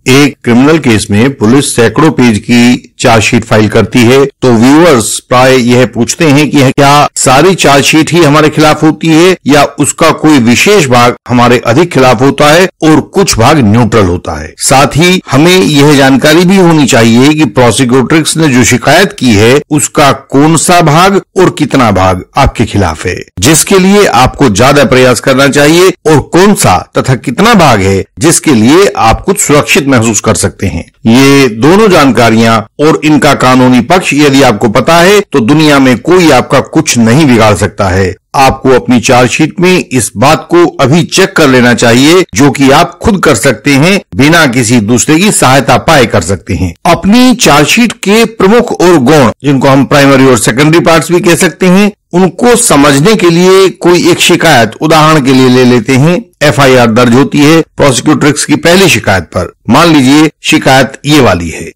एक criminal case में police सैकड़ों पेज की चार्जशीट फाइल करती है तो व्यूअर्स प्राय यह पूछते हैं कि क्या सारी चार्जशीट ही हमारे खिलाफ होती है या उसका कोई विशेष भाग हमारे अधिक खिलाफ होता है और कुछ भाग न्यूट्रल होता है। साथ ही हमें यह जानकारी भी होनी चाहिए कि प्रोसिक्यूटर्स ने जो शिकायत की है उसका कौन सा भाग और कितना भाग आपके खिलाफ है, जिसके लिए आपको ज्यादा प्रयास करना चाहिए, और कौन सा तथा कितना भाग है जिसके लिए आप कुछ सुरक्षित महसूस कर सकते हैं। ये दोनों जानकारियां और इनका कानूनी पक्ष यदि आपको पता है तो दुनिया में कोई आपका कुछ नहीं बिगाड़ सकता है। आपको अपनी चार्जशीट में इस बात को अभी चेक कर लेना चाहिए जो कि आप खुद कर सकते हैं, बिना किसी दूसरे की सहायता पाए कर सकते हैं। अपनी चार्जशीट के प्रमुख और गौण, जिनको हम प्राइमरी और सेकेंडरी पार्ट्स भी कह सकते हैं, उनको समझने के लिए कोई एक शिकायत उदाहरण के लिए ले लेते हैं। एफआईआर दर्ज होती है प्रोसिक्यूटर्स की पहली शिकायत पर। मान लीजिए शिकायत ये वाली है।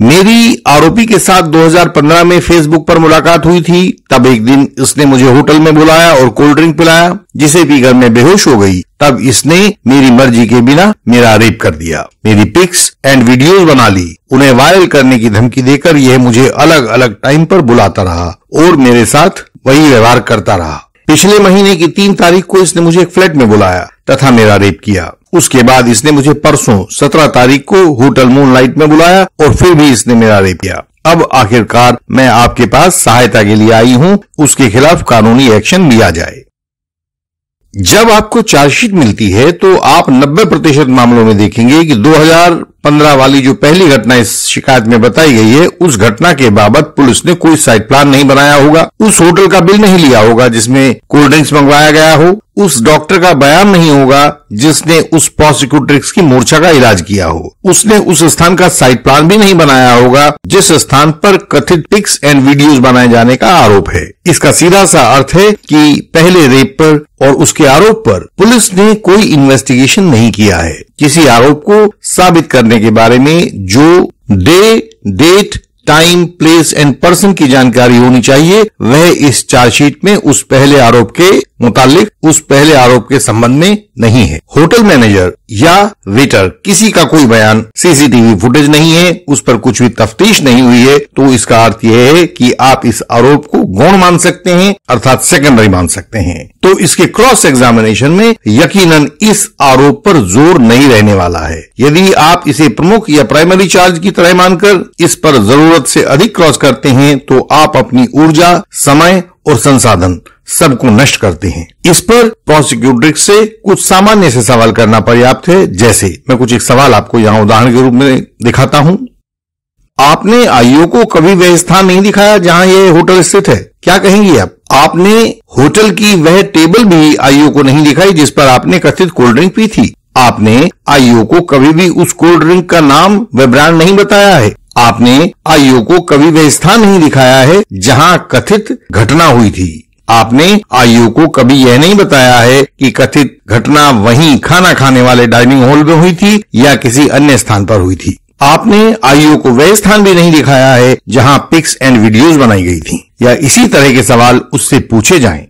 मेरी आरोपी के साथ 2015 में फेसबुक पर मुलाकात हुई थी। तब एक दिन इसने मुझे होटल में बुलाया और कोल्ड ड्रिंक पिलाया, जिसे पीकर मैं बेहोश हो गई। तब इसने मेरी मर्जी के बिना मेरा रेप कर दिया। मेरी पिक्स एंड वीडियोस बना ली। उन्हें वायरल करने की धमकी देकर यह मुझे अलग अलग टाइम पर बुलाता रहा और मेरे साथ वही व्यवहार करता रहा। पिछले महीने की 3 तारीख को इसने मुझे एक फ्लैट में बुलाया तथा मेरा रेप किया। उसके बाद इसने मुझे परसों 17 तारीख को होटल मूनलाइट में बुलाया और फिर भी इसने मेरा रेप किया। अब आखिरकार मैं आपके पास सहायता के लिए आई हूं, उसके खिलाफ कानूनी एक्शन लिया जाए। जब आपको चार्जशीट मिलती है तो आप 90% मामलों में देखेंगे कि 2015 वाली जो पहली घटना इस शिकायत में बताई गई है, उस घटना के बाबत पुलिस ने कोई साइड प्लान नहीं बनाया होगा, उस होटल का बिल नहीं लिया होगा जिसमें कोल्ड ड्रिंक्स मंगवाया गया हो, उस डॉक्टर का बयान नहीं होगा जिसने उस प्रोसिक्यूटर्स की मूर्छा का इलाज किया हो, उसने उस स्थान का साइड प्लान भी नहीं बनाया होगा जिस स्थान पर कथित पिक्स एंड वीडियोस बनाए जाने का आरोप है। इसका सीधा सा अर्थ है कि पहले रेप पर और उसके आरोप पर पुलिस ने कोई इन्वेस्टिगेशन नहीं किया है। किसी आरोप को साबित करने के बारे में जो day, date, time, place and person की जानकारी होनी चाहिए वह इस चार्जशीट में उस पहले आरोप के मुतालिक उस पहले आरोप के संबंध में नहीं है। होटल मैनेजर या वेटर किसी का कोई बयान, सीसीटीवी फुटेज नहीं है, उस पर कुछ भी तफ्तीश नहीं हुई है, तो इसका अर्थ यह है कि आप इस आरोप को गौण मान सकते हैं, अर्थात सेकेंडरी मान सकते हैं। तो इसके क्रॉस एग्जामिनेशन में यकीनन इस आरोप पर जोर नहीं रहने वाला है। यदि आप इसे प्रमुख या प्राइमरी चार्ज की तरह मानकर इस पर जरूरत से अधिक क्रॉस करते हैं तो आप अपनी ऊर्जा, समय और संसाधन सबको नष्ट करते हैं। इस पर प्रोसिक्यूटर से कुछ सामान्य से सवाल करना पर्याप्त है। जैसे मैं कुछ एक सवाल आपको यहां उदाहरण के रूप में दिखाता हूं। आपने आईओ को कभी वह स्थान नहीं दिखाया जहां यह होटल स्थित है, क्या कहेंगे आप? आपने होटल की वह टेबल भी आईओ को नहीं दिखाई जिस पर आपने कथित कोल्ड ड्रिंक पी थी। आपने आईओ को कभी भी उस कोल्ड ड्रिंक का नाम व ब्रांड नहीं बताया है। आपने आईओ को कभी वह स्थान नहीं दिखाया है जहां कथित घटना हुई थी। आपने आईओ को कभी यह नहीं बताया है कि कथित घटना वहीं खाना खाने वाले डाइनिंग हॉल में हुई थी या किसी अन्य स्थान पर हुई थी। आपने आईओ को वह स्थान भी नहीं दिखाया है जहां पिक्स एंड वीडियोस बनाई गई थी। या इसी तरह के सवाल उससे पूछे जाएं।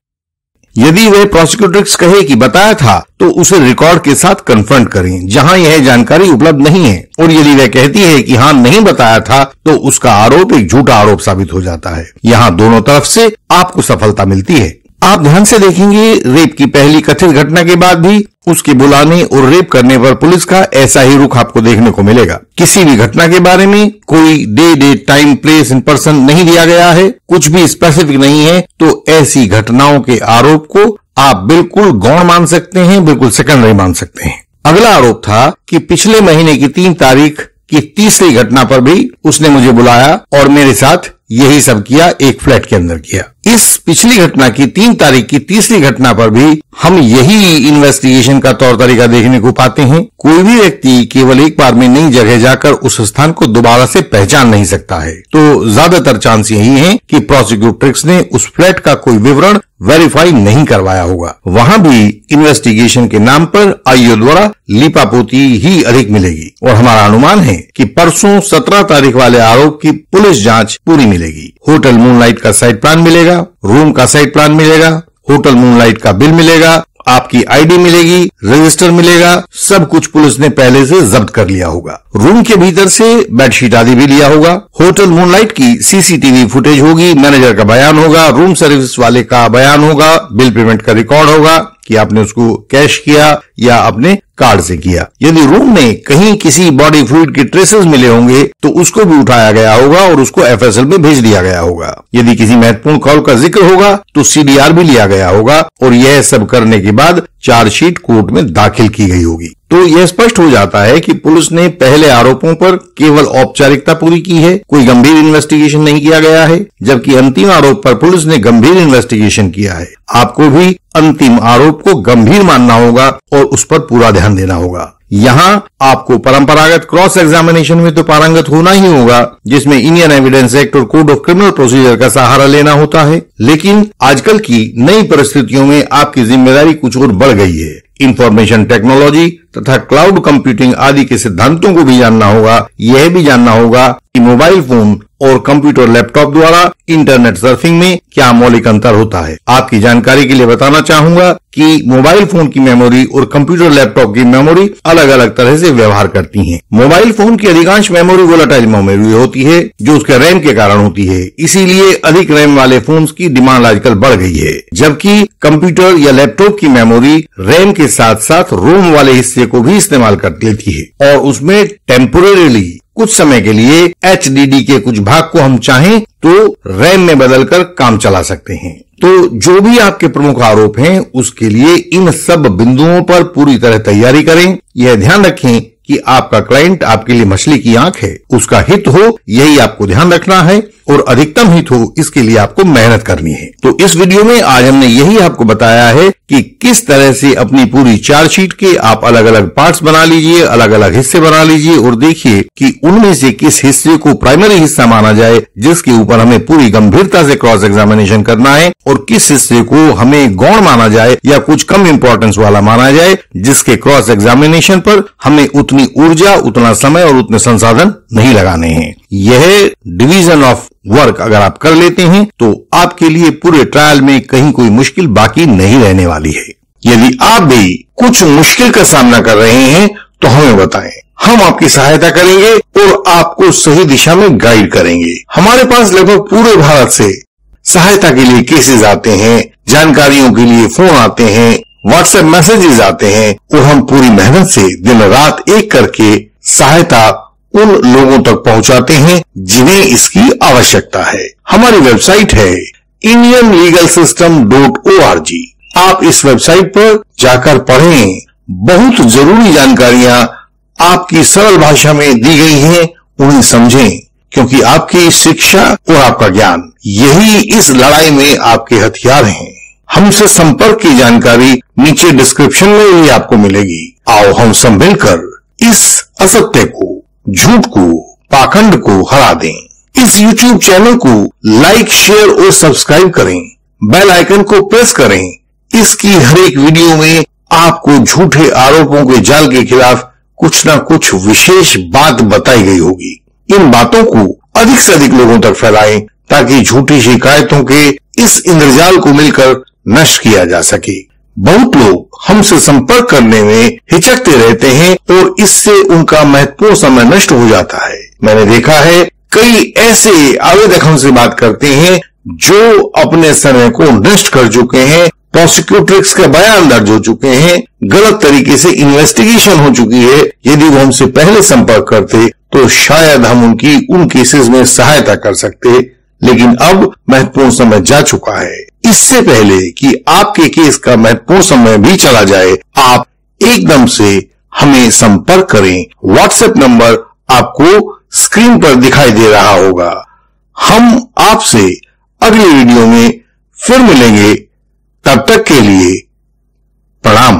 यदि वह प्रोसिक्यूटर्स कहे कि बताया था तो उसे रिकॉर्ड के साथ कन्फ्रंट करें जहां यह जानकारी उपलब्ध नहीं है, और यदि वह कहती है कि हां नहीं बताया था तो उसका आरोप एक झूठा आरोप साबित हो जाता है। यहां दोनों तरफ से आपको सफलता मिलती है। आप ध्यान से देखेंगे रेप की पहली कथित घटना के बाद भी उसके बुलाने और रेप करने पर पुलिस का ऐसा ही रुख आपको देखने को मिलेगा। किसी भी घटना के बारे में कोई day, date, time, place and person नहीं दिया गया है, कुछ भी स्पेसिफिक नहीं है, तो ऐसी घटनाओं के आरोप को आप बिल्कुल गौण मान सकते हैं, बिल्कुल सेकेंडरी मान सकते हैं। अगला आरोप था कि पिछले महीने की 3 तारीख की तीसरी घटना पर भी उसने मुझे बुलाया और मेरे साथ यही सब किया, एक फ्लैट के अंदर किया। इस पिछली घटना की 3 तारीख की तीसरी घटना पर भी हम यही इन्वेस्टिगेशन का तौर तरीका देखने को पाते हैं। कोई भी व्यक्ति केवल एक बार में नई जगह जाकर उस स्थान को दोबारा से पहचान नहीं सकता है, तो ज्यादातर चांस यही है कि प्रोसिक्यूटर्स ने उस फ्लैट का कोई विवरण वेरीफाई नहीं करवाया होगा। वहां भी इन्वेस्टिगेशन के नाम पर आईओ द्वारा लीपापोती ही अधिक मिलेगी, और हमारा अनुमान है कि परसों 17 तारीख वाले आरोप की पुलिस जांच पूरी मिलेगी। होटल मूनलाइट का साइट प्लान मिलेगा, रूम का साइट प्लान मिलेगा, होटल मूनलाइट का बिल मिलेगा, आपकी आईडी मिलेगी, रजिस्टर मिलेगा, सब कुछ पुलिस ने पहले से जब्त कर लिया होगा। रूम के भीतर से बेडशीट आदि भी लिया होगा। होटल मूनलाइट की सीसीटीवी फुटेज होगी, मैनेजर का बयान होगा, रूम सर्विस वाले का बयान होगा, बिल पेमेंट का रिकॉर्ड होगा कि आपने उसको कैश किया या अपने कार्ड से किया। यदि रूम में कहीं किसी बॉडी फ्लूइड के ट्रेसेस मिले होंगे तो उसको भी उठाया गया होगा और उसको एफएसएल में भेज दिया गया होगा। यदि किसी महत्वपूर्ण कॉल का जिक्र होगा तो सीडीआर भी लिया गया होगा और यह सब करने के बाद चार्जशीट कोर्ट में दाखिल की गई होगी। तो यह स्पष्ट हो जाता है कि पुलिस ने पहले आरोपों पर केवल औपचारिकता पूरी की है, कोई गंभीर इन्वेस्टिगेशन नहीं किया गया है, जबकि अंतिम आरोप पर पुलिस ने गंभीर इन्वेस्टिगेशन किया है। आपको भी अंतिम आरोप को गंभीर मानना होगा और उस पर पूरा ध्यान देना होगा। यहाँ आपको परंपरागत क्रॉस एग्जामिनेशन में तो पारंगत होना ही होगा, जिसमें इंडियन एविडेंस एक्ट और कोड ऑफ क्रिमिनल प्रोसीजर का सहारा लेना होता है। लेकिन आजकल की नई परिस्थितियों में आपकी जिम्मेदारी कुछ और बढ़ गई है। इंफॉर्मेशन टेक्नोलॉजी तथा क्लाउड कंप्यूटिंग आदि के सिद्धांतों को भी जानना होगा। यह भी जानना होगा कि मोबाइल फोन और कंप्यूटर लैपटॉप द्वारा इंटरनेट सर्फिंग में क्या मौलिक अंतर होता है। आपकी जानकारी के लिए बताना चाहूंगा कि मोबाइल फोन की मेमोरी और कंप्यूटर लैपटॉप की मेमोरी अलग अलग तरह से व्यवहार करती हैं। मोबाइल फोन की अधिकांश मेमोरी वोलेटाइल मेमोरी होती है जो उसके रैम के कारण होती है, इसीलिए अधिक रैम वाले फोन्स की डिमांड आजकल बढ़ गई है। जबकि कंप्यूटर या लैपटॉप की मेमोरी रैम के साथ साथ रोम वाले हिस्से को भी इस्तेमाल कर लेती है और उसमें टेम्पोरेरीली कुछ समय के लिए एचडीडी के कुछ भाग को हम चाहें तो रैम में बदलकर काम चला सकते हैं। तो जो भी आपके प्रमुख आरोप हैं उसके लिए इन सब बिंदुओं पर पूरी तरह तैयारी करें। यह ध्यान रखें कि आपका क्लाइंट आपके लिए मछली की आंख है, उसका हित हो यही आपको ध्यान रखना है और अधिकतम हित हो इसके लिए आपको मेहनत करनी है। तो इस वीडियो में आज हमने यही आपको बताया है कि किस तरह से अपनी पूरी चार्जशीट के आप अलग अलग पार्ट्स बना लीजिए, अलग अलग हिस्से बना लीजिए और देखिए कि उनमें से किस हिस्से को प्राइमरी हिस्सा माना जाए जिसके ऊपर हमें पूरी गंभीरता से क्रॉस एग्जामिनेशन करना है और किस हिस्से को हमें गौण माना जाए या कुछ कम इंपॉर्टेंस वाला माना जाए जिसके क्रॉस एग्जामिनेशन पर हमें उतनी ऊर्जा, उतना समय और उतने संसाधन नहीं लगाने हैं। यह डिवीजन ऑफ वर्क अगर आप कर लेते हैं तो आपके लिए पूरे ट्रायल में कहीं कोई मुश्किल बाकी नहीं रहने वाली है। यदि आप भी कुछ मुश्किल का सामना कर रहे हैं तो हमें बताएं, हम आपकी सहायता करेंगे और आपको सही दिशा में गाइड करेंगे। हमारे पास लगभग पूरे भारत से सहायता के लिए केसेस आते हैं, जानकारियों के लिए फोन आते हैं, व्हाट्सएप मैसेजेस आते हैं और हम पूरी मेहनत से दिन रात एक करके सहायता उन लोगों तक पहुंचाते हैं जिन्हें इसकी आवश्यकता है। हमारी वेबसाइट है indianlegalsystem.org। आप इस वेबसाइट पर जाकर पढ़ें, बहुत जरूरी जानकारियां आपकी सरल भाषा में दी गई हैं, उन्हें समझें, क्योंकि आपकी शिक्षा और आपका ज्ञान यही इस लड़ाई में आपके हथियार हैं। हमसे संपर्क की जानकारी नीचे डिस्क्रिप्शन में भी आपको मिलेगी। आओ हम सब मिलकर इस असत्य को, झूठ को, पाखंड को हरा दें। इस YouTube चैनल को लाइक, शेयर और सब्सक्राइब करें, बेल आइकन को प्रेस करें। इसकी हर एक वीडियो में आपको झूठे आरोपों के जाल के खिलाफ कुछ न कुछ विशेष बात बताई गई होगी। इन बातों को अधिक से अधिक लोगों तक फैलाएं ताकि झूठी शिकायतों के इस इंद्रजाल को मिलकर नष्ट किया जा सके। बहुत लोग हमसे संपर्क करने में हिचकते रहते हैं और इससे उनका महत्वपूर्ण समय नष्ट हो जाता है। मैंने देखा है कई ऐसे आवेदक हमसे बात करते हैं जो अपने समय को नष्ट कर चुके हैं, प्रोसिक्यूटर्स के बयान दर्ज हो चुके हैं, गलत तरीके से इन्वेस्टिगेशन हो चुकी है। यदि वो हमसे पहले संपर्क करते तो शायद हम उनकी उन केसेस में सहायता कर सकते, लेकिन अब महत्वपूर्ण समय जा चुका है। इससे पहले कि आपके केस का महत्वपूर्ण समय भी चला जाए, आप एकदम से हमें संपर्क करें। व्हाट्सएप नंबर आपको स्क्रीन पर दिखाई दे रहा होगा। हम आपसे अगली वीडियो में फिर मिलेंगे। तब तक के लिए प्रणाम।